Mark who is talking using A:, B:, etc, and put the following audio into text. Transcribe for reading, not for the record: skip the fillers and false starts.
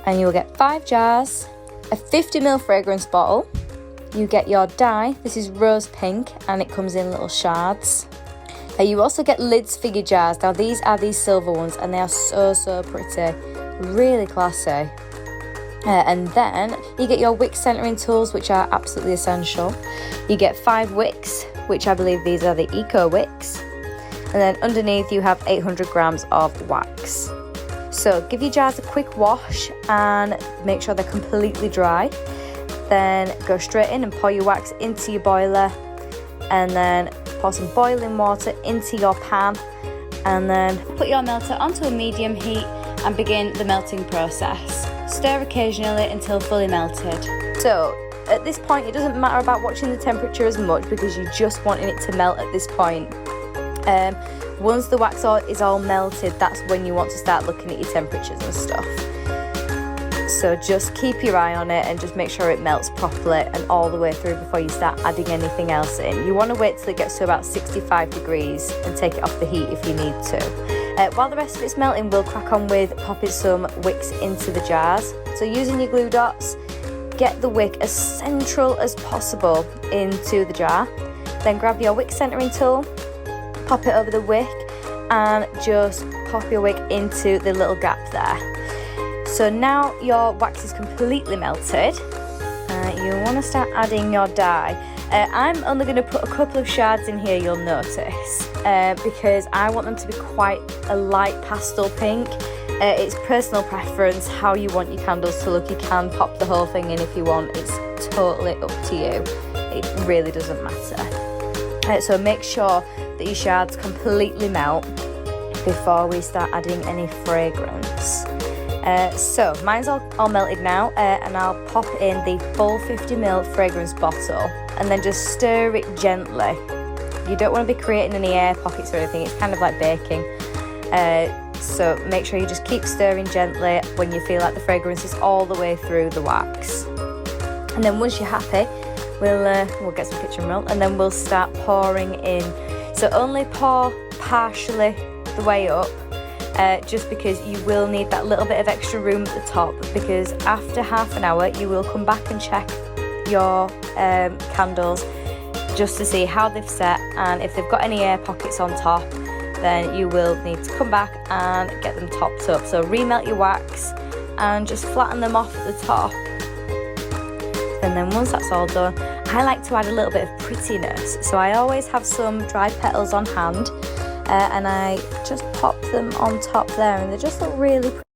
A: And you will get 5 jars, a 50ml fragrance bottle. You get your dye. This is rose pink and it comes in little shards. You also get lids for your jars. Now these are these silver ones and they are so pretty, really classy. And then you get your wick centering tools, which are absolutely essential. You get 5 wicks, which I believe these are the eco wicks. And then underneath you have 800 grams of wax. So give your jars a quick wash and make sure they're completely dry. Then go straight in and pour your wax into your boiler, and then pour some boiling water into your pan, and then put your melter onto a medium heat and begin the melting process. Stir occasionally until fully melted. So at this point it doesn't matter about watching the temperature as much because you're just wanting it to melt at this point. Once the wax is all melted, that's when you want to start looking at your temperatures and stuff. So just keep your eye on it and just make sure it melts properly and all the way through before you start adding anything else in. You want to wait till it gets to about 65 degrees and take it off the heat if you need to. While the rest of it's melting, we'll crack on with popping some wicks into the jars. So using your glue dots, get the wick as central as possible into the jar. Then grab your wick centering tool, pop it over the wick and just pop your wick into the little gap there. So now your wax is completely melted. You want to start adding your dye. I'm only going to put a couple of shards in here, you'll notice, because I want them to be quite a light pastel pink. It's personal preference how you want your candles to look. You can pop the whole thing in if you want, it's totally up to you. It really doesn't matter. So make sure that your shards completely melt before we start adding any fragrance. So mine's all melted now, and I'll pop in the full 50ml fragrance bottle and then just stir it gently. You don't want to be creating any air pockets or anything, it's kind of like baking. So make sure you just keep stirring gently when you feel like the fragrance is all the way through the wax. And then once you're happy, we'll get some kitchen roll and then we'll start pouring in. So only pour partially the way up, just because you will need that little bit of extra room at the top, because after half an hour you will come back and check your candles just to see how they've set, and if they've got any air pockets on top then you will need to come back and get them topped up. So remelt your wax and just flatten them off at the top. And then once that's all done, I like to add a little bit of prettiness. So I always have some dried petals on hand, and I just pop them on top there and they just look really pretty.